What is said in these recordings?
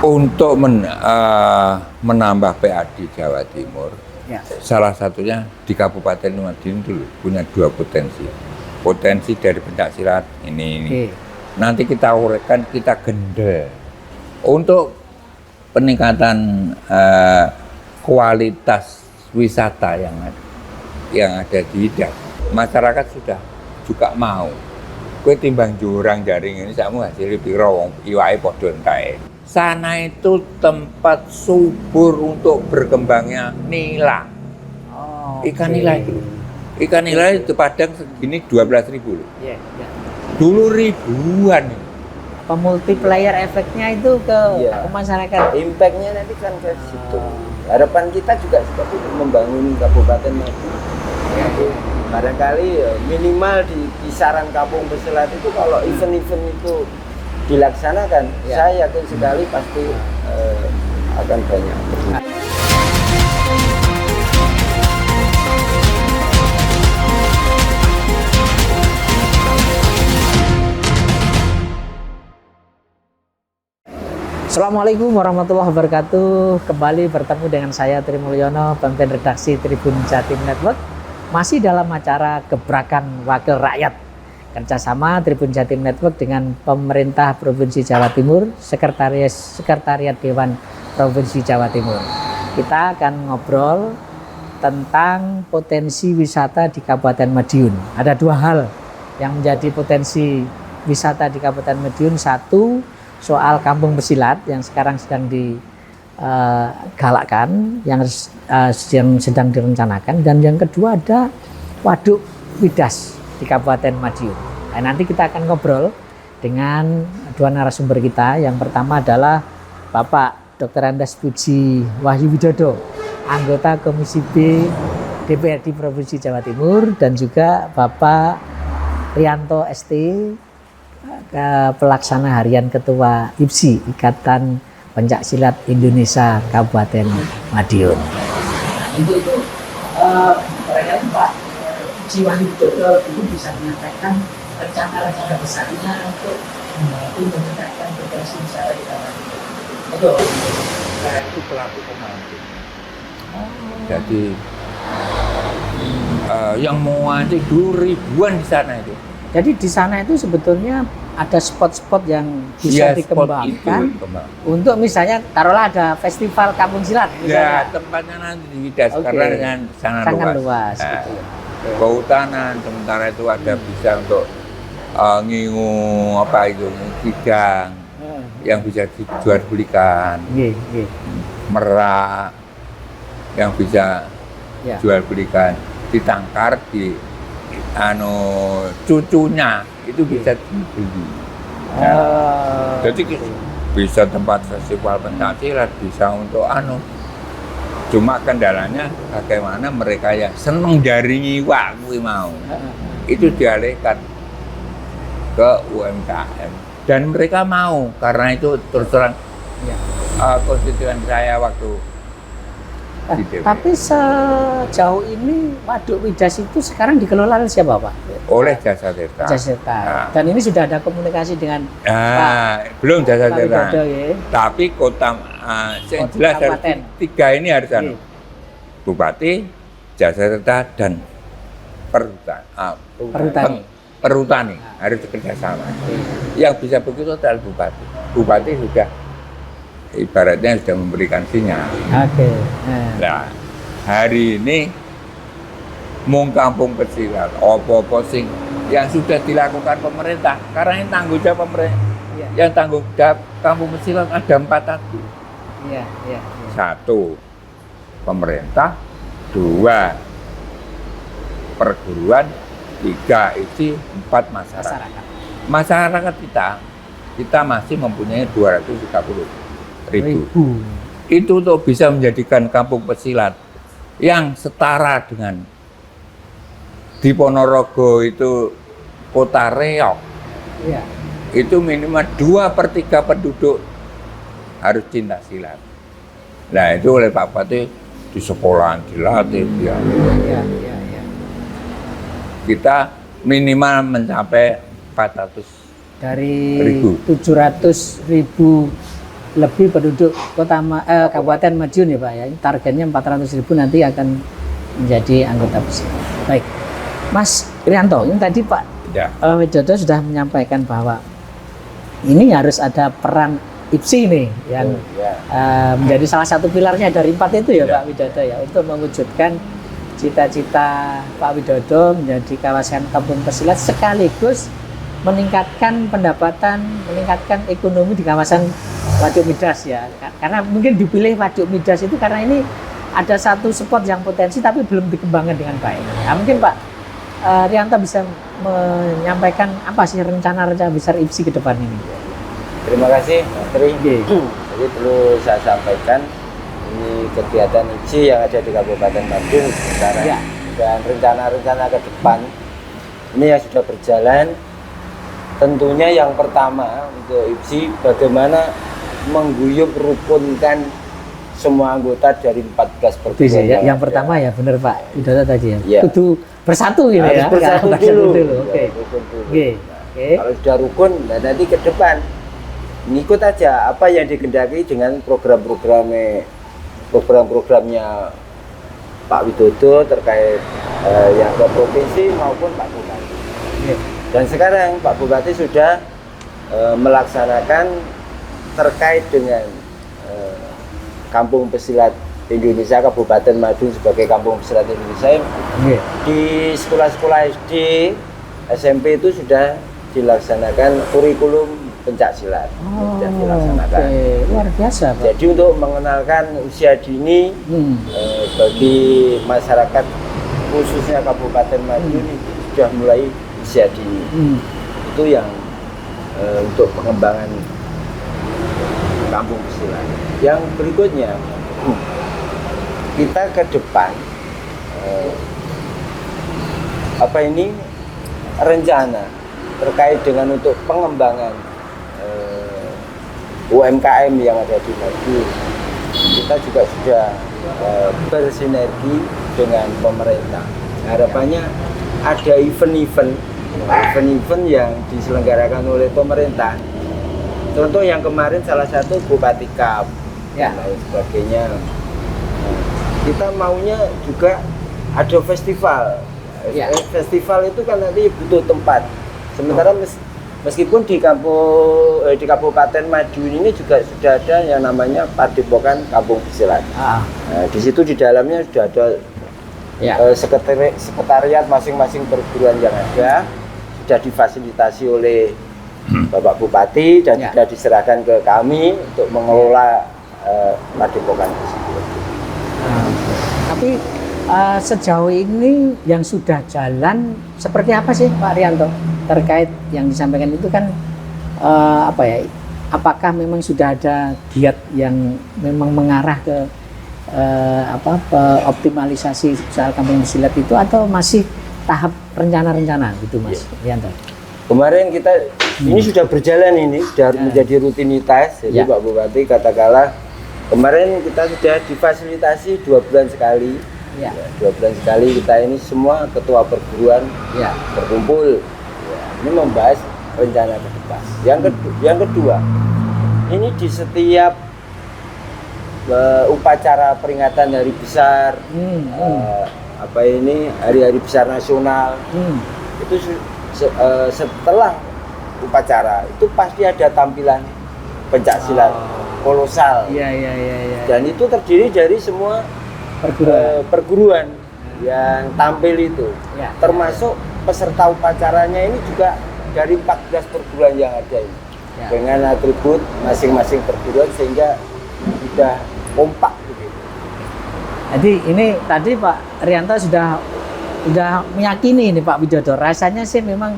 Untuk menambah PAD Jawa Timur, Ya. salah satunya di Kabupaten Madiun dulu punya dua potensi. Potensi dari pencaksilat ini. Oke. Nanti kita uraikan, kita gendel. Untuk peningkatan kualitas wisata yang ada di Hidang, masyarakat sudah juga mau. Kue timbang jurang jaring ini kamu hasil piro wong iwake padha entae. Sana itu tempat subur untuk berkembangnya nila. Oh, Ikan oke. nila itu. Ikan nila itu Padang segini 12.000 loh. Ya, ya. Dulu ribuan. Multiplier efeknya itu ke Iya. masyarakat. Impact-nya nanti kan ke situ. Harapan kita juga seperti itu, membangun Kabupaten Madiun. Jadi barangkali minimal di kisaran Kampung Pesilat itu kalau event-event itu dilaksanakan, Ya. saya yakin sekali pasti akan banyak. Assalamualaikum warahmatullahi wabarakatuh. Kembali bertemu dengan saya Tri Mulyono, pemimpin redaksi Tribun Jatim Network. Masih dalam acara Gebrakan Wakil Rakyat, kerjasama Tribun Jatim Network dengan pemerintah Provinsi Jawa Timur, Sekretariat Dewan Provinsi Jawa Timur. Kita akan ngobrol tentang potensi wisata di Kabupaten Madiun. Ada dua hal yang menjadi potensi wisata di Kabupaten Madiun. Satu, soal Kampung Pesilat yang sekarang sedang digalakkan, yang sedang direncanakan, dan yang kedua ada Waduk Widas di Kabupaten Madiun. Nah, nanti kita akan ngobrol dengan dua narasumber kita. Yang pertama adalah Bapak Dr. Andes Puji Wahyu Widodo, anggota Komisi B DPRD Provinsi Jawa Timur, dan juga Bapak Rianto ST, pelaksana harian Ketua IPSI, Ikatan Pencaksilat Indonesia Kabupaten Madiun. Itu barangkali Pak Wahyu Widodo itu bisa menyampaikan rencana-rencana besarnya untuk meningkatkan potensi wisata di Kabupaten. Betul. Saya itu pelaku pemandu. Jadi yang mau mancing dulu ribuan di sana itu. Jadi di sana itu sebetulnya ada spot-spot yang bisa Iya, spot dikembangkan itu, untuk misalnya taruhlah ada festival Kampung Silat Ya, misalnya. tempatnya nanti di Widas Oke. karena dengan sangat luas. Nah, Gitu. kehutanan sementara itu ada bisa untuk ngingu apa itu kidang yang bisa dijual belikan, Nggih, nggih. merak yang bisa Ya. jual belikan, ditangkar di cucunya itu bisa dibeli. Jadi bisa tempat festival pencaksilat, bisa untuk cuma kendalanya bagaimana mereka yang seneng jaringi kuwi mau itu dialihkan ke UMKM dan mereka mau karena itu terus terang Ya. konstituen saya waktu di DPR. Tapi sejauh ini Waduk Widas itu sekarang dikelola oleh siapa, Pak? Oleh Jasa Tirta. Jasa Tirta. Nah. Dan ini sudah ada komunikasi dengan Belum Jasa Pak Tirta. Widodo, ya. Tapi kota yang jelas Kabupaten. dari tiga ini harus Iya. Bupati, Jasa Tirta dan Perhutani. Perhutani harus bekerjasama. Yang bisa begitu adalah Bupati. Bupati sudah ibaratnya sudah memberikan sinyal. Oke. Nah, hari ini mung Kampung Pesilat, opo-opo sing yang sudah dilakukan pemerintah, karena ini tanggung jawab pemerintah. Iya. Yang tanggung jawab Kampung Pesilat ada 4 tadi. Iya, iya. 1, pemerintah. 2, perguruan. 3, isi. 4, masyarakat. Masyarakat kita masih mempunyai 230.000. Itu untuk bisa menjadikan Kampung Pesilat yang setara dengan di Ponorogo itu kota reok. Iya. Itu minimal 2/3 penduduk harus cinta silat. Nah itu oleh Pak Bupati di sekolahan dilatih ya. Iya, iya, iya. Kita minimal mencapai 400 Dari ribu. 700.000 lebih penduduk Kabupaten Madiun ya Pak ya. Ini targetnya 400.000 nanti akan menjadi anggota pesilat. Baik, Mas Irianto, ini tadi Pak Ya. Widodo sudah menyampaikan bahwa ini harus ada peran IPSI nih yang menjadi salah satu pilarnya dari 4 itu ya, Ya. Pak Widodo ya, untuk mewujudkan cita-cita Pak Widodo menjadi kawasan kampung pesilat sekaligus meningkatkan pendapatan, meningkatkan ekonomi di kawasan Waduk Midas ya. Karena mungkin dipilih Waduk Midas itu karena ini ada satu spot yang potensi tapi belum dikembangkan dengan baik. Nah, mungkin Pak Rianto bisa menyampaikan apa sih rencana-rencana besar IPSI ke depan ini? Terima kasih, Mas Tri. Jadi perlu saya sampaikan ini kegiatan IPSI yang ada di Kabupaten Madiun sekarang Ya. dan rencana-rencana ke depan ini yang sudah berjalan. Tentunya yang pertama untuk IPSI bagaimana mengguyur rukunkan semua anggota dari 14 Itu perguruan sih ya, yang ada. pertama ya benar Pak Widodo tadi ya. Ya. Kudu bersatu gitu Harus ya. bersatu Harus dulu. Oke. Ya, rukun dulu. Oke. Oke. Kalau sudah rukun, nah nanti ke depan ngikut aja apa yang dikehendaki dengan program-programnya Pak Widodo terkait yang ke provinsi maupun Pak Bupati. Oke. Dan sekarang Pak Bupati sudah melaksanakan terkait dengan Kampung Pesilat Indonesia, Kabupaten Madiun sebagai Kampung Pesilat Indonesia. Oke. Di sekolah-sekolah SD, SMP itu sudah dilaksanakan kurikulum pencak silat. Sudah dilaksanakan. Oke. Luar biasa Pak. Jadi untuk mengenalkan usia dini bagi masyarakat khususnya Kabupaten Madiun ini sudah mulai usia dini. Itu yang untuk pengembangan kampung pesilat. Yang berikutnya kita ke depan rencana terkait dengan untuk pengembangan UMKM yang ada di Madiun. Kita juga sudah bersinergi dengan pemerintah. Harapannya ada event-event yang diselenggarakan oleh pemerintah. Contoh yang kemarin salah satu Bupati Cup Ya. dan lain sebagainya. Kita maunya juga ada festival. Ya. Festival itu kan nanti butuh tempat. Sementara meskipun di Kabupaten Madiun ini juga sudah ada yang namanya Padepokan Kampung Pesilat. Nah, di situ di dalamnya sudah ada Ya. sekretariat masing-masing perguruan yang ada, sudah difasilitasi oleh Bapak Bupati dan Ya. sudah diserahkan ke kami untuk mengelola padepokan tersebut. Tapi sejauh ini yang sudah jalan seperti apa sih Pak Rianto terkait yang disampaikan itu kan apakah memang sudah ada giat yang memang mengarah ke optimalisasi soal kampung pesilat itu atau masih tahap rencana-rencana gitu Mas Rianto? Kemarin kita ini sudah berjalan, ini sudah menjadi rutinitas. Jadi Ya. Pak Bupati katakanlah kemarin kita sudah difasilitasi 2 bulan sekali. Ya. 2 bulan sekali kita ini semua ketua perguruan Ya. berkumpul. Ya, ini membahas rencana ke depan. Yang kedua, ini di setiap upacara peringatan hari besar, hari-hari besar nasional, itu setelah upacara itu pasti ada tampilan pencak silat kolosal. Iya. Dan itu terdiri dari semua perguruan yang tampil itu. Ya. Termasuk peserta upacaranya ini juga dari 14 perguruan yang ada ini. Ya. Dengan atribut masing-masing perguruan sehingga sudah kompak begitu. Jadi ini tadi Pak Rianto sudah meyakini ini Pak Widodo, rasanya sih memang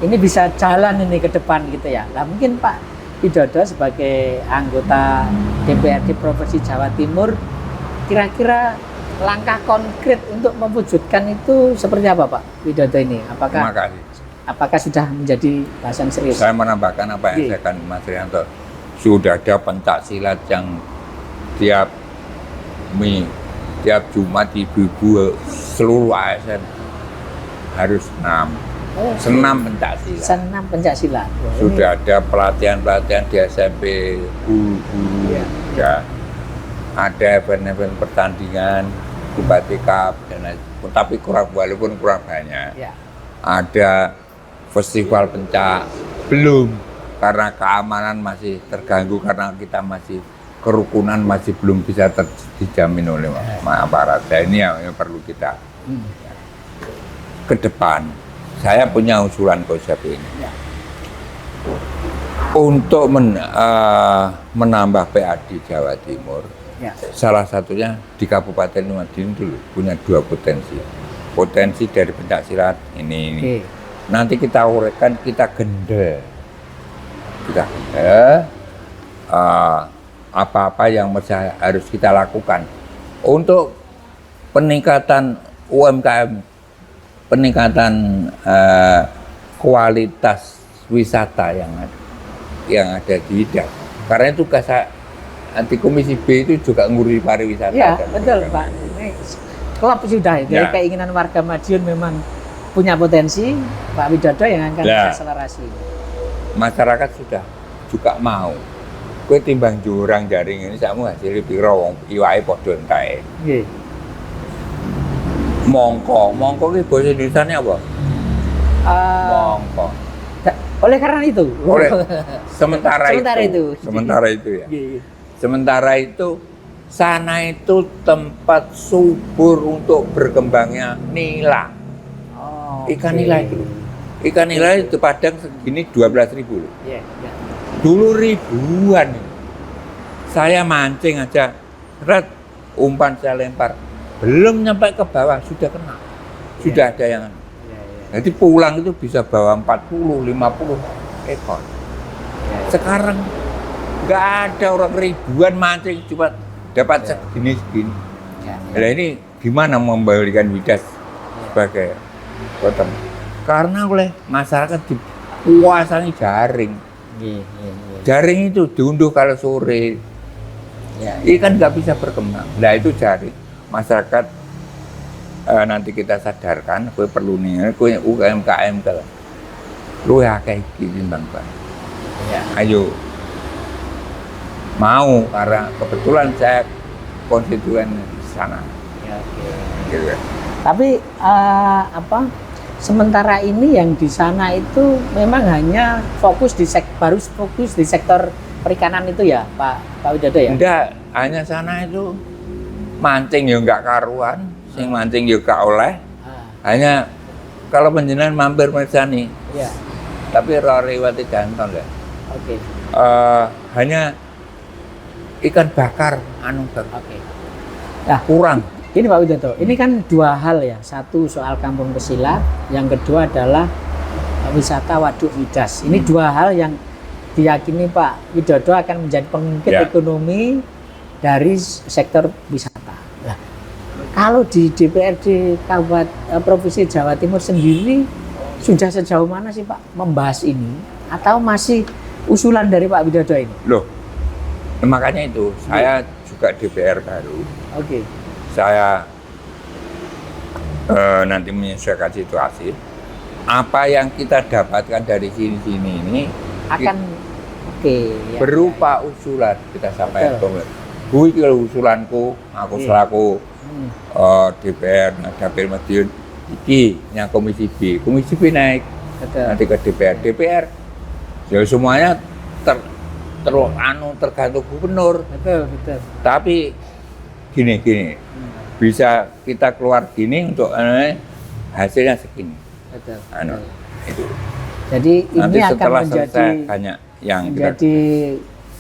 ini bisa jalan ini ke depan gitu ya. Nah mungkin Pak Widodo sebagai anggota DPRD Provinsi Jawa Timur, kira-kira langkah konkret untuk mewujudkan itu seperti apa Pak Widodo ini? Terima kasih. Apakah sudah menjadi bahasan serius? Saya menambahkan apa yang saya kan Mas Rianto. Sudah ada pencak silat yang tiap Jumat ibu-ibu seluruh ASN harus senam pencak silat. Senam pencak silat. Wah, Sudah ada pelatihan-pelatihan di SMP, guru-guru, Iya. ya. Ada event-event pertandingan, Bupati Cup dan lain. Tapi walaupun kurang banyak. Ya. Ada festival pencak, belum, karena keamanan masih terganggu karena kita masih kerukunan masih belum bisa dijamin oleh aparat. Nah, ini yang perlu kita ke depan. Saya punya usulan konsep ini. Ya. Untuk menambah PA di Jawa Timur, Ya. salah satunya di Kabupaten Madiun dulu punya 2 potensi. Potensi dari pencak silat ini. Oke. Nanti kita uraikan, kita gendel. Kita gendel apa-apa yang harus kita lakukan untuk peningkatan UMKM, peningkatan kualitas wisata yang ada di Hidang. Karena itu anti Komisi B itu juga ngurusi pariwisata. Ya, dan betul sebagainya. Pak. Ini klub sudah itu. Ya. Keinginan warga Madiun memang punya potensi, Pak Widodo yang akan Ya. akselerasi. Masyarakat sudah juga mau. Kue timbang jurang jaring ini kamu hasil piro wong iwake padha entae. Nggih. Mongko ki bahasa Indonesiane apa? Mongko. Oleh karena itu. Oleh sementara Sementara itu. Sementara itu ya. Nggih. Sementara itu sana itu tempat subur untuk berkembangnya nila. Oh, Ikan oke. nila itu. Ikan nila itu Padang segini 12.000 loh. Iya, iya. Dulu ribuan. Saya mancing aja, umpan saya lempar, belum nyampe ke bawah sudah kena. Sudah ada yang. Iya, iya. Jadi pulang itu bisa bawa 40, 50 ekor. Sekarang nggak ada orang ribuan mancing cuma dapat segini-segini. Iya, iya. Nah ini gimana membalikan Widas sebagai kota? Karena oleh masyarakat dikuasai jaring. Iya, iya, iya. Jaring itu diunduh kalau sore. Iya, Ikan nggak bisa berkembang. Nah itu jaring. Masyarakat nanti kita sadarkan, kue perlu nih, kue UMKM kalau lu ya kayak gini bang. iya. Ayo mau karena kebetulan saya konstituen di sana. Iya, oke. Gitu ya. Tapi sementara ini yang di sana itu memang hanya fokus baru fokus di sektor perikanan itu ya, Pak Widodo ya? Enggak, hanya sana itu mancing ya nggak karuan, sing mancing ya nggak oleh. Hanya kalau penjenengan mampir mesani, Iya. tapi rewati jantan ya. Oke. Hanya ikan bakar Oke. Nah, kurang. ini Pak Widodo, ini kan dua hal ya. Satu soal kampung pesilat, yang kedua adalah wisata Waduk Midas. Ini dua hal yang diyakini Pak Widodo akan menjadi pengungkit Ya. ekonomi dari sektor wisata. Nah, kalau di DPRD Kabupaten Provinsi Jawa Timur sendiri sudah sejauh mana sih Pak membahas ini? Atau masih usulan dari Pak Widodo ini? Loh, makanya itu saya juga DPR baru. Oke. Saya nanti menyesuaikan situasi. Apa yang kita dapatkan dari sini-sini ini Akan oke. Ya, berupa usulan kita sampaikan. Bu, iki lho usulanku, aku Iya. selaku Hmm. DPR, Dapil Madiun, iki yang Komisi B. Komisi B naik Betul. nanti ke DPR. DPR, ya semuanya tergantung gubernur. Betul, betul. Tapi gini, bisa kita keluar gini untuk hasilnya segini. Betul. Anu, itu. Jadi Nanti ini akan setelah menjadi selesai banyak yang kita menjadi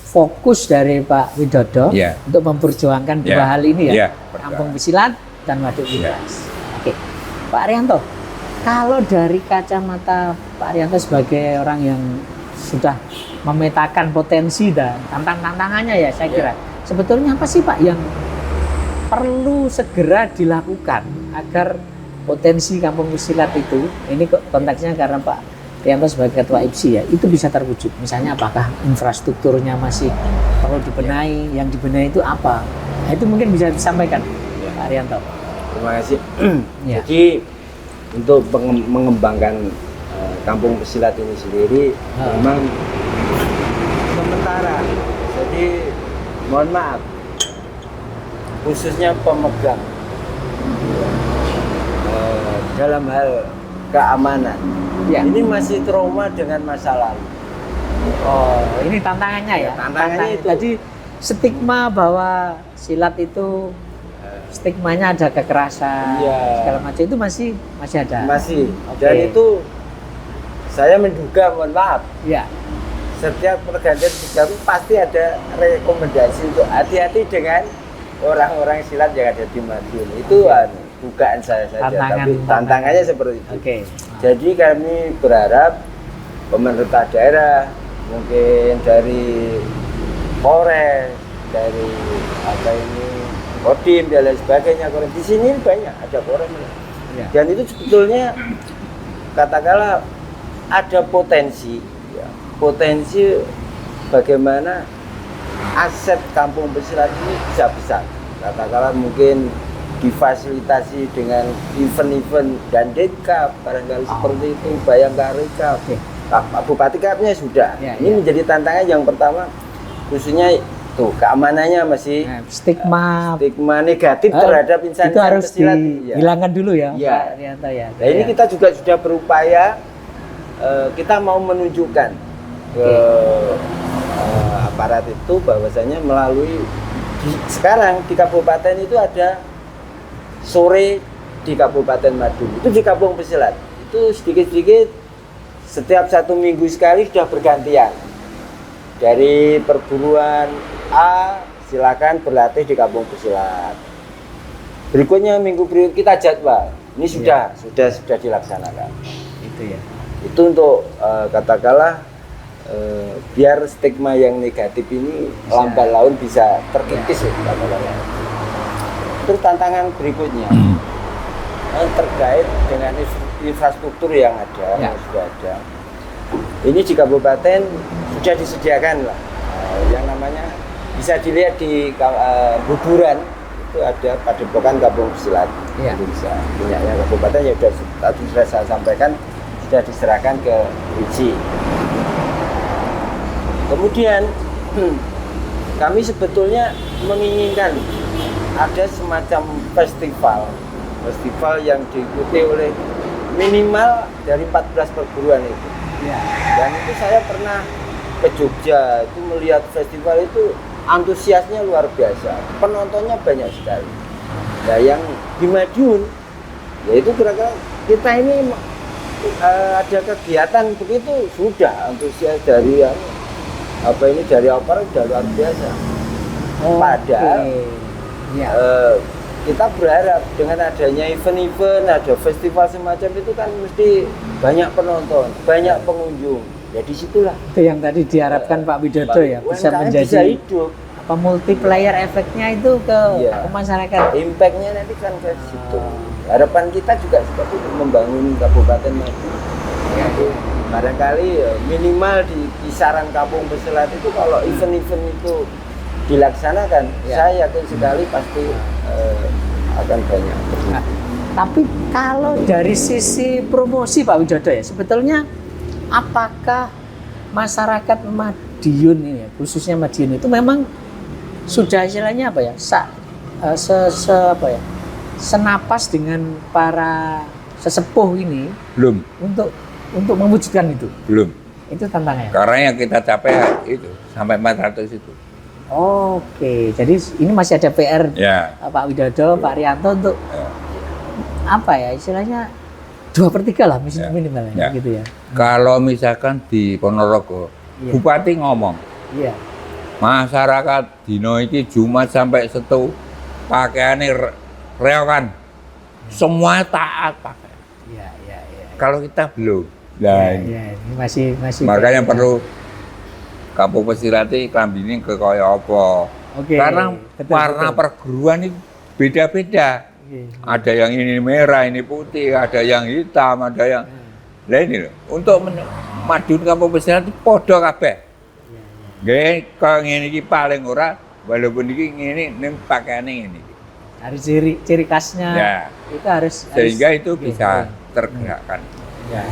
fokus dari Pak Widodo Iya. untuk memperjuangkan dua Iya. hal ini ya, Iya, kampung pesilat dan waduk Iya. midas. Oke, Pak Arianto, kalau dari kacamata Pak Arianto sebagai orang yang sudah memetakan potensi dan tantangannya ya, saya kira sebetulnya apa sih Pak yang perlu segera dilakukan agar potensi kampung pesilat itu, ini konteksnya karena Pak Arianto sebagai ketua IPSI ya, itu bisa terwujud. Misalnya apakah infrastrukturnya masih perlu dibenahi, yang dibenahi itu apa? Nah, itu mungkin bisa disampaikan Pak Arianto. Terima kasih. Ya. Jadi untuk mengembangkan kampung pesilat ini sendiri memang sementara. Jadi mohon maaf, khususnya pemegang dalam hal keamanan, Ya. ini masih trauma dengan masa lalu. Oh, ini tantangannya ya. Ya, tantangannya itu. Jadi stigma bahwa silat itu stigmanya ada kekerasan Iya. segala macam itu masih ada. Masih. Oke. Dan itu saya menduga, mohon maaf, Ya. setiap pergantian Tiga itu pasti ada rekomendasi untuk hati-hati dengan orang-orang silat yang ada di Madiun. Itu dugaan saya saja, tapi tantangannya seperti itu. Oke. Jadi kami berharap pemerintah daerah, mungkin dari Polres, dari Kodim dan lain sebagainya. Di sini banyak ada Polres. Ya. Dan itu sebetulnya katakanlah ada potensi, ya, potensi bagaimana aset kampung pesilat ini bisa besar. Katakanlah mungkin difasilitasi dengan event-event dan Cup, barangkali seperti itu, Bayangkari Cup. Bupati Cupnya sudah. Ya, Ini ya. menjadi tantangan yang pertama, khususnya tuh keamanannya masih Stigma negatif terhadap insan itu harus pesilat. dihilangkan dulu ya, Iya. Pak Rianto ya. Nah, ini kita juga sudah berupaya, kita mau menunjukkan ke aparat itu bahwasanya melalui sekarang di kabupaten itu ada sore di Kabupaten Madiun, itu di Kampung Pesilat. Itu sedikit-sedikit setiap 1 minggu sekali sudah bergantian. Dari perguruan A silakan berlatih di Kampung Pesilat. Berikutnya minggu berikut kita jadwal. Ini sudah dilaksanakan. Itu ya. Itu untuk katakanlah biar stigma yang negatif ini lambat laun bisa terkikis katakanlah. Terus tantangan berikutnya terkait dengan infrastruktur yang ada, yang sudah ada. Ini di kabupaten sudah disediakan lah, yang namanya bisa dilihat di Buburan itu ada padepokan Kampung Pesilat. Ya. Bisa punyanya kabupaten ya tadi sudah saya sampaikan sudah diserahkan ke Wiji. Kemudian kami sebetulnya menginginkan ada semacam festival yang diikuti oleh minimal dari 14 perguruan itu. Ya. Dan itu saya pernah ke Jogja itu melihat festival itu antusiasnya luar biasa, penontonnya banyak sekali. Nah yang di Madiun, yaitu kira-kira kita ini ada kegiatan begitu sudah antusias dari dari opera sudah luar biasa. Padahal ya. Kita berharap dengan adanya event-event, ada festival semacam itu kan mesti banyak penonton, banyak pengunjung. Ya disitulah. Itu yang tadi diharapkan Pak Widodo ya, bisa menjadi bisa hidup. Multiplier efeknya itu ke masyarakat. Impact-nya nanti kan ke situ. Harapan kita juga seperti itu, membangun Kabupaten Madiun. Ya, barangkali minimal di kisaran Kampung Pesilat itu kalau event-event itu dilaksanakan, saya yakin sekali pasti akan banyak. Nah, tapi kalau dari sisi promosi Pak Widodo ya, sebetulnya apakah masyarakat Madiun ini, khususnya Madiun itu memang sudah istilahnya apa ya, senapas dengan para sesepuh ini Belum. untuk mewujudkan itu? Belum. Itu tantangannya. Karena yang kita capai itu sampai 400 itu. Oke, jadi ini masih ada PR Ya. Pak Widodo, Pak Rianto untuk apa ya istilahnya 2/3 lah minimal Ya. gitu ya. Kalau misalkan di Ponorogo, Bupati ngomong, Iya. masyarakat dino iki Jumat sampai Setu pakaiannya reokan, semua taat pakai. Iya. Kalau kita belum, nah Iya, ini masih makanya perlu Kampung Pesilat iki klambine ke kaya apa. Oke, Karena betul, warna betul. perguruan itu beda-beda. Oke. Ada yang ini merah, ini putih, ada yang hitam, ada yang lah ini loh. Untuk Madiun Kampung Pesilat itu podo kabeh. Nggih, kok ngene iki paling ora walaupun iki ngene ning pakaiane ngene iki. Harus ciri khasnya Ya. itu harus Sehingga itu oke, bisa oke. tergerakkan. Ya.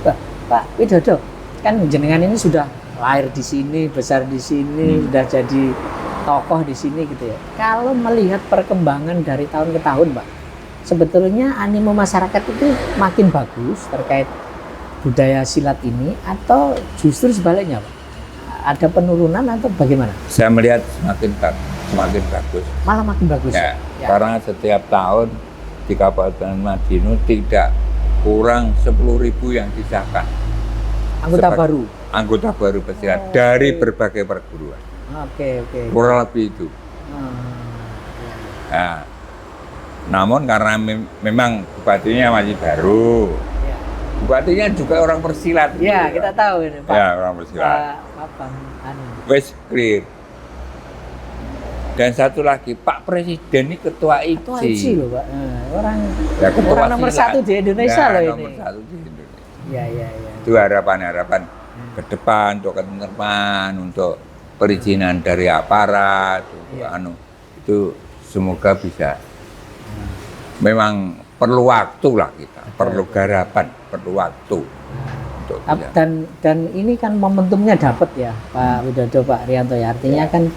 Nah, Pak Widodo, kan jenengan ini sudah lahir di sini, besar di sini, sudah jadi tokoh di sini gitu ya. Kalau melihat perkembangan dari tahun ke tahun, Pak, sebetulnya animo masyarakat itu makin bagus terkait budaya silat ini atau justru sebaliknya, Pak? Ada penurunan atau bagaimana? Saya melihat semakin bagus. Malah makin bagus. Ya, karena setiap tahun di Kabupaten Madiun tidak kurang 10.000 yang disahkan. Anggota baru. Anggota baru pesilat dari berbagai perguruan. Oke. Kurang lebih itu. Nah, namun karena memang bupatinya masih baru. Ya. Bupatinya juga orang persilat. Ya, kita tahu ini, Pak. Ya, orang persilat. Wes clear. Dan satu lagi, Pak Presiden ini ketua IPSI. Ketua IPSI loh, Pak. Orang Ya, ketua orang nomor silat. 1 di Indonesia Ya, loh ini. nomor 1 di Indonesia. Ya. Itu harapan-harapan ke depan untuk ketentraman, untuk perizinan dari aparat, itu semoga bisa. Memang perlu waktu lah kita, perlu garapan, perlu waktu untuk bisa. Dan ini kan momentumnya dapat ya, Pak Widodo, Pak Rianto ya. Artinya kan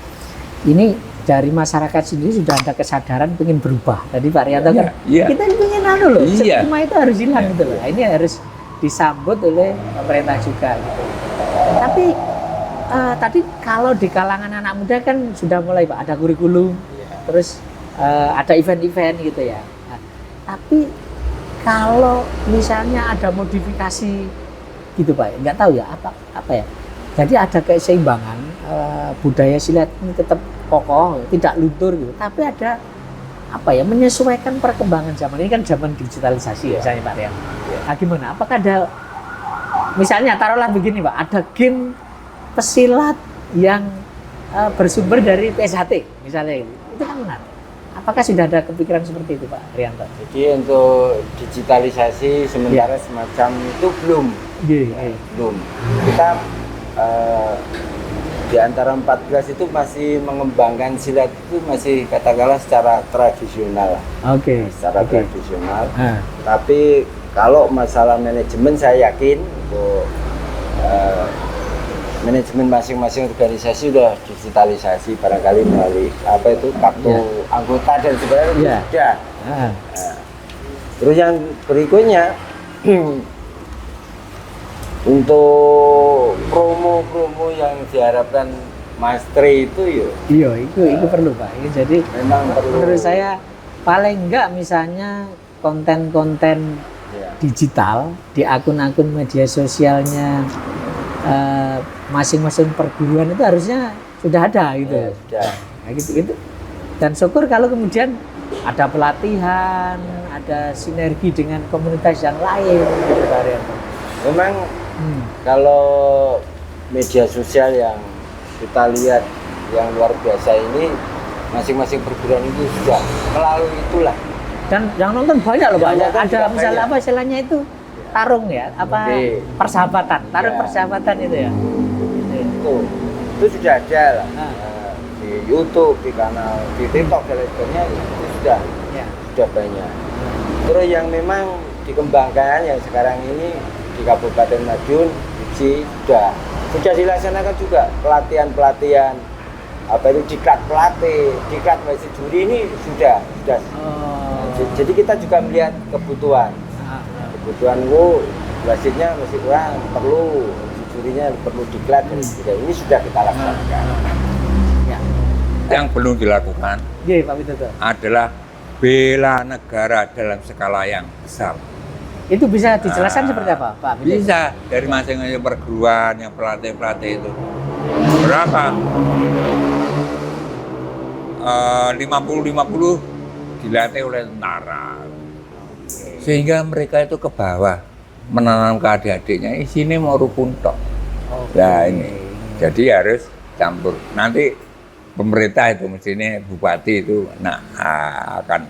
ini dari masyarakat sendiri sudah ada kesadaran ingin berubah. Tadi Pak Rianto kan kita ingin loh, stigma itu harus hilang gitu loh. Ini harus disambut oleh pemerintah juga gitu. Tapi tadi kalau di kalangan anak muda kan sudah mulai, Pak, ada kurikulum, terus ada event-event gitu ya. Nah, tapi kalau misalnya ada modifikasi gitu, Pak, nggak tahu ya apa ya. Jadi ada keseimbangan, budaya silat ini tetap kokoh, tidak luntur gitu. Tapi ada menyesuaikan perkembangan zaman ini kan zaman digitalisasi misalnya, Pak Rian. Nah, gimana? Apakah ada misalnya taruhlah begini, Pak, ada game pesilat yang bersumber dari PSHT misalnya, itu kan benar. Apakah sudah ada kepikiran seperti itu, Pak Rianto? Jadi untuk digitalisasi sementara semacam itu belum. Belum. Kita di antara 14 itu masih mengembangkan silat itu masih katakanlah secara tradisional. Secara tradisional. Tapi kalau masalah manajemen saya yakin untuk manajemen masing-masing organisasi sudah digitalisasi barangkali melalui kartu anggota dan sebagainya sudah. Terus yang berikutnya untuk promo-promo yang diharapkan Mastery itu itu perlu, Pak. Jadi memang perlu. Menurut saya paling enggak misalnya konten-konten digital di akun-akun media sosialnya masing-masing perguruan itu harusnya sudah ada gitu. Nah, gitu. Dan syukur kalau kemudian ada pelatihan, ada sinergi dengan komunitas yang lain gitu, Pak Rianto. Memang kalau media sosial yang kita lihat yang luar biasa ini, masing-masing perguruan itu sudah melalui itulah. Dan yang nonton banyak loh, banyak. Ada misalnya banyak. Istilahnya itu tarung ya, persahabatan, persahabatan itu ya. Itu sudah ada lah. Di YouTube, di kanal, di TikTok dan lain sebagainya itu sudah banyak. Terus yang memang dikembangkan yang sekarang ini di Kabupaten Madiun sudah dilaksanakan juga pelatihan diklat pelatih, diklat masih juri ini sudah. Jadi kita juga melihat kebutuhan wasitnya masih kurang, perlu jurinya perlu diklat dan sebagainya. Ini sudah kita laksanakan. Yang perlu dilakukan adalah bela negara dalam skala yang besar. Itu bisa dijelaskan seperti apa, Pak? Bisa dari masing-masing perguruan yang pelatih itu. Berapa? 50-50 dilatih oleh tentara. Sehingga mereka itu ke bawah menanam ke adik-adiknya, sini mau rukun tok. Nah ini, jadi harus campur. Nanti pemerintah itu mestinya bupati itu akan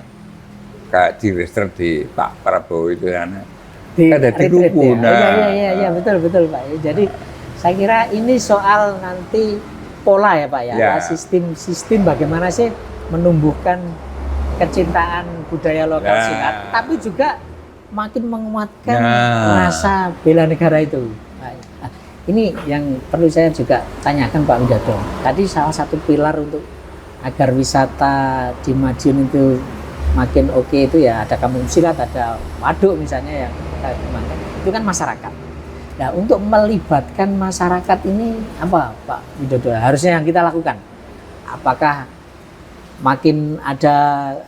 diregister di Pak Prabowo itu sana. Ada di rukun. Iya betul Pak. Jadi saya kira ini soal nanti pola ya Pak ya. Sistem bagaimana sih menumbuhkan kecintaan budaya lokal silat, tapi juga makin menguatkan Nah. rasa bela negara itu. Nah, ini yang perlu saya juga tanyakan Pak Widodo. Tadi salah satu pilar untuk agar wisata di Madiun itu makin oke itu ya ada kampung silat, ada waduk misalnya yang kita kembangkan. Itu kan masyarakat. Nah, untuk melibatkan masyarakat ini apa Pak Widodo harusnya yang kita lakukan? Apakah makin ada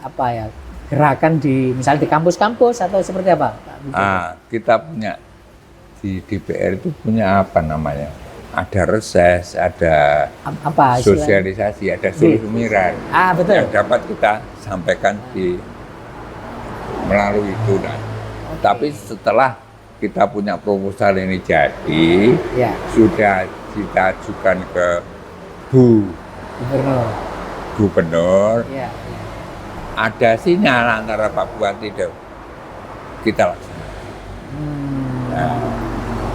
apa ya gerakan di misalnya di kampus-kampus atau seperti apa Pak Widodo? Kita punya di DPR itu punya apa namanya? Ada reses, ada Apa istilahnya? sosialisasi, ada sumiran Betul. yang dapat kita sampaikan melalui itu. Nah, tapi setelah kita punya proposal ini jadi, Ya, sudah kita ajukan ke Bu gubernur. Gubernur, Ya, ada sinyal antara Pak Bupati dan kita laksanakan.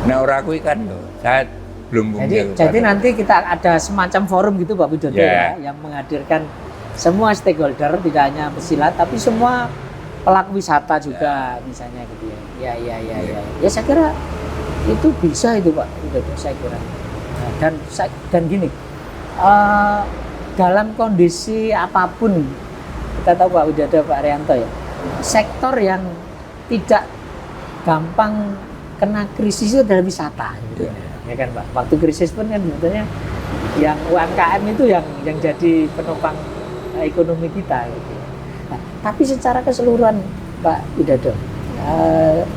Nah, orang kuwi kan lho, saya belum Jadi nanti kita ada semacam forum gitu Pak Widodo Ya. ya, yang menghadirkan semua stakeholder, tidak hanya pesilat tapi semua pelaku wisata juga misalnya gitu ya. Ya saya kira itu bisa itu Pak Widodo saya kira. Nah, dan gini, dalam kondisi apapun kita tahu Pak Widodo, Pak Rianto ya, sektor yang tidak gampang kena krisis itu adalah wisata gitu. Ya kan Pak, waktu krisis pun kan sebetulnya yang UMKM itu yang jadi penopang ekonomi kita gitu. Nah, tapi secara keseluruhan Pak Widodo,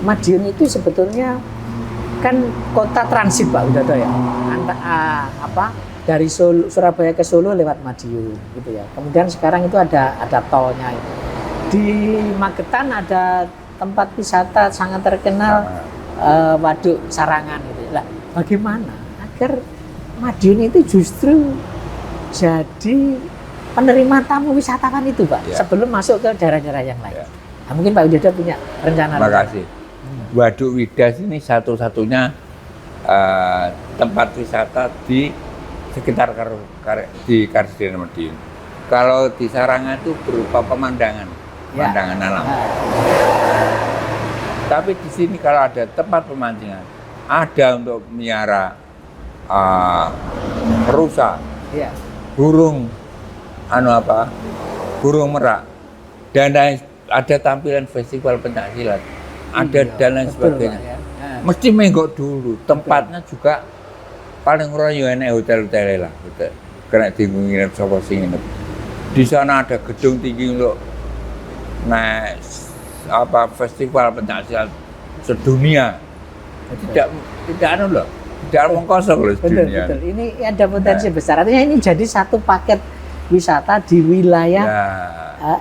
Madiun itu sebetulnya kan kota transit Pak Widodo ya, dari Surabaya ke Solo lewat Madiun gitu ya. Kemudian sekarang itu ada tolnya itu. Di Magetan ada tempat wisata sangat terkenal, Waduk Sarangan gitu. Lah, bagaimana agar Madiun itu justru jadi penerima tamu wisatawan itu Pak, sebelum masuk ke daerah-daerah yang lain. Nah, mungkin Pak Widodo punya rencana. Terima kasih. Waduk Widas ini satu-satunya tempat wisata di sekitar di Karsidenan Madiun. Kalau di Sarangan itu berupa pemandangan alam. Tapi di sini kalau ada tempat pemancingan, ada untuk miara rusa, burung, burung merak, dan ada tampilan festival pencaksilat, ada dan lain sebagainya. Mesti menggok dulu. Tempatnya juga paling ora yo enek hotel-hotel lah, kena nginep sapa sing nginep. Di sana ada gedung tinggi untuk festival pencaksilat sedunia. Tidak omong kosong loh sedunia. Betul. Ini ada potensi besar. Artinya ini jadi satu paket wisata di wilayah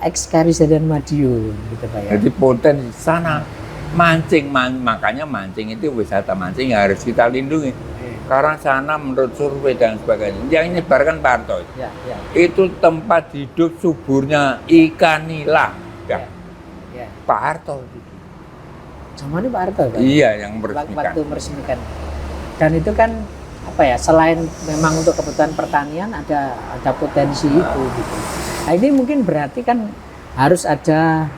Karsidenan Madiun gitu Pak ya. Jadi potensi sana mancing, makanya mancing itu wisata mancing yang harus kita lindungi. Karena sana menurut survei dan sebagainya, yang menyebarkan Pak Harto, itu tempat hidup suburnya ikan nila. Pak Harto itu. Zamannya Pak Harto kan? Iya, yang meresmikan. Waktu meresmikan. Dan itu kan selain memang untuk kebutuhan pertanian ada potensi itu gitu. Nah, ini mungkin berarti kan harus ada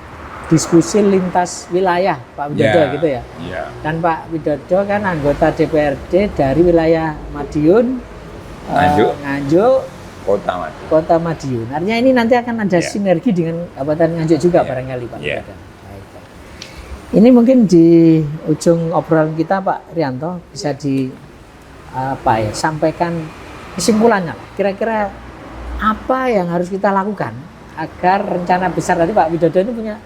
diskusi lintas wilayah Pak Widodo gitu ya. Dan Pak Widodo kan anggota DPRD dari wilayah Madiun, Nganjuk, Kota Madiun. Artinya ini nanti akan ada sinergi dengan Kabupaten Nganjuk juga barangkali Pak Widodo. Ini mungkin di ujung obrolan kita Pak Rianto bisa sampaikan kesimpulannya. Kira-kira apa yang harus kita lakukan agar rencana besar tadi Pak Widodo ini punya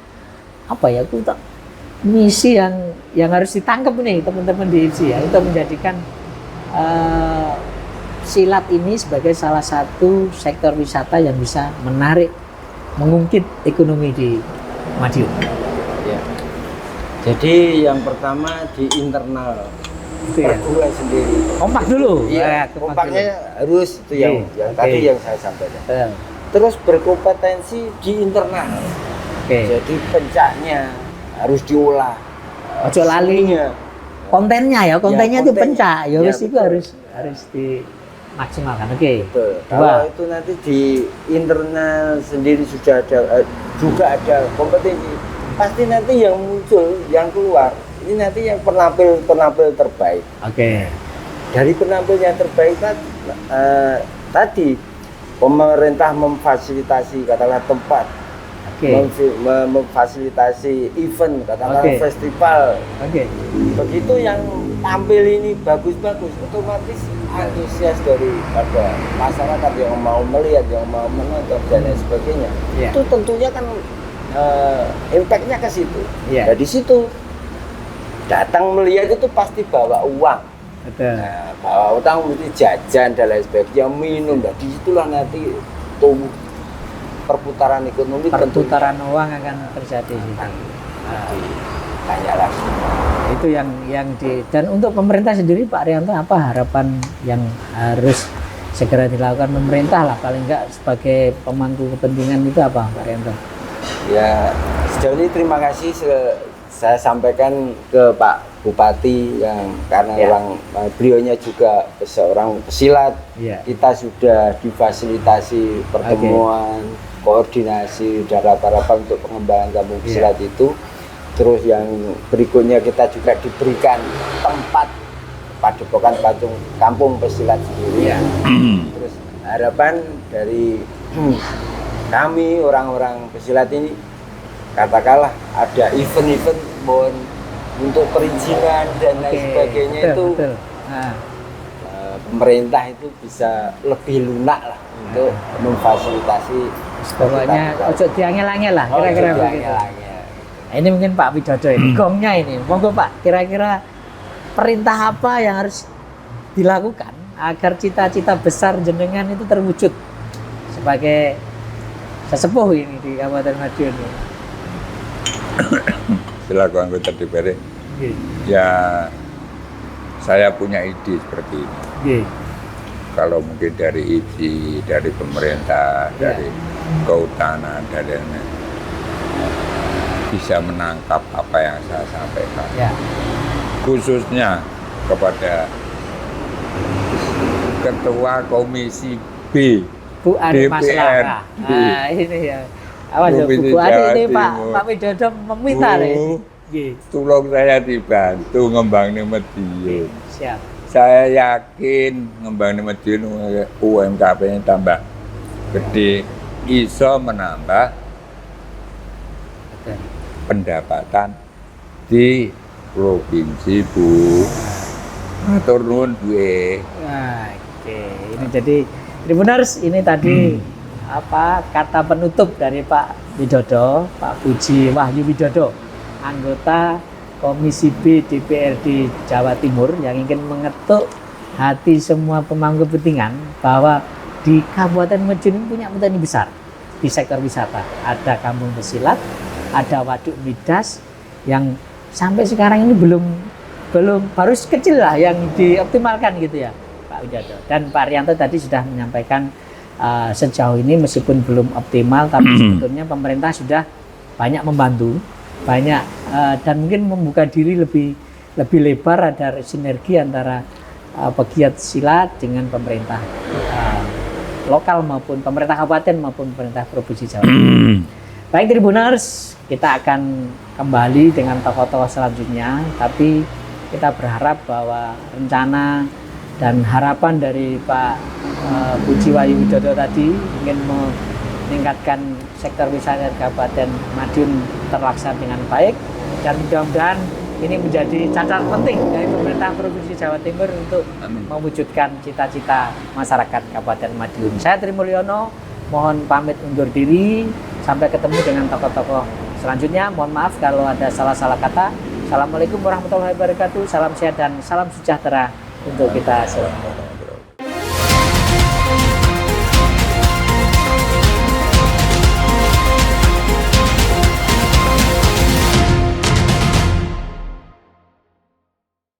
misi yang harus ditangkap nih teman-teman di IPSI ya, untuk menjadikan silat ini sebagai salah satu sektor wisata yang bisa mengungkit ekonomi di Madiun. Jadi yang pertama di internal perguruan sendiri. Kompak dulu. Kompaknya harus itu yang tadi yang saya sampaikan. Terus berkompetensi di internal. Jadi pencaknya harus diolah. Ojo lalinya. Kontennya itu pencak. Itu harus dimaksimalkan. Betul. Kalau itu nanti di internal sendiri juga ada kompetensi pasti nanti yang muncul, yang keluar ini nanti yang penampil terbaik. Oke. Dari penampil yang terbaik tadi pemerintah memfasilitasi katakanlah tempat, memfasilitasi event, katakanlah festival. Begitu yang tampil ini bagus-bagus, otomatis antusias daripada masyarakat yang mau melihat, yang mau menonton dan lain sebagainya. Itu tentunya kan impact-nya ke situ. Nah, di situ datang melihat itu pasti bawa uang. Nah, bawa utang mesti jajan dan lain sebagainya, minum. Nah, disitulah nanti tumbuh perputaran ekonomi, perputaran uang akan terjadi. Banyak lagi. Itu yang dan untuk pemerintah sendiri Pak Arianto, apa harapan yang harus segera dilakukan pemerintah lah, paling enggak sebagai pemangku kepentingan itu apa Pak Arianto? Ya, sejauh ini terima kasih saya sampaikan ke Pak Bupati yang karena beliaunya juga seorang pesilat. Kita sudah difasilitasi pertemuan, koordinasi dan rata-rata untuk pengembangan kampung pesilat itu. Terus yang berikutnya kita juga diberikan tempat padepokan patung kampung pesilat sendiri. Terus harapan dari kami orang-orang pesilat ini, katakanlah ada event-event untuk perizinan dan lain sebagainya, itu pemerintah itu bisa lebih lunak lah untuk memfasilitasi. Pokoknya ojo diangel-angel lah kira-kira begitu. Nah, ini mungkin Pak Widodo ini gongnya ini, monggo Pak, kira-kira perintah apa yang harus dilakukan agar cita-cita besar jenengan itu terwujud sebagai sesepuh ini di Kabupaten Madiun ini? Selaku anggota DPR, ya saya punya ide seperti ini. Kalau mungkin dari IPSI, dari pemerintah, dari kehutanan, dari bisa menangkap apa yang saya sampaikan, khususnya kepada Ketua Komisi B Bu Ari DPR. Nah, ini ya. Awas ya Bu Ari, ini Pak Widodo meminta ini. Tolong saya dibantu ngembangin Madiun. Siap. Saya yakin ngembangin Madiun UMKP-nya tambah gede, iso menambah pendapatan di provinsi Bu. Matur nuwun duwe. Ini jadi Tribuners, ini tadi kata penutup dari Pak Widodo, Pak Puji Wahyu Widodo, anggota Komisi B DPRD Jawa Timur, yang ingin mengetuk hati semua pemangku kepentingan bahwa di Kabupaten Madiun ini punya potensi besar di sektor wisata. Ada kampung pesilat, ada waduk midas yang sampai sekarang ini belum baru kecil lah yang dioptimalkan gitu ya Pak Widodo. Dan Pak Arianto tadi sudah menyampaikan sejauh ini meskipun belum optimal, tapi sebetulnya pemerintah sudah banyak membantu, banyak dan mungkin membuka diri lebih lebar, ada sinergi antara pegiat silat dengan pemerintah lokal maupun pemerintah kabupaten maupun pemerintah provinsi Jawa Timur. Baik Tribuners, kita akan kembali dengan tokoh-tokoh selanjutnya, tapi kita berharap bahwa rencana dan harapan dari Pak Puji Wahyu Widodo tadi ingin meningkatkan sektor wisata Kabupaten Madiun terlaksana dengan baik, dan mudah-mudahan ini menjadi catatan penting dari pemerintah Provinsi Jawa Timur untuk mewujudkan cita-cita masyarakat Kabupaten Madiun. Saya Tri Mulyono, mohon pamit undur diri, sampai ketemu dengan tokoh-tokoh selanjutnya. Mohon maaf kalau ada salah-salah kata. Assalamualaikum warahmatullahi wabarakatuh. Salam sehat dan salam sejahtera untuk kita semua.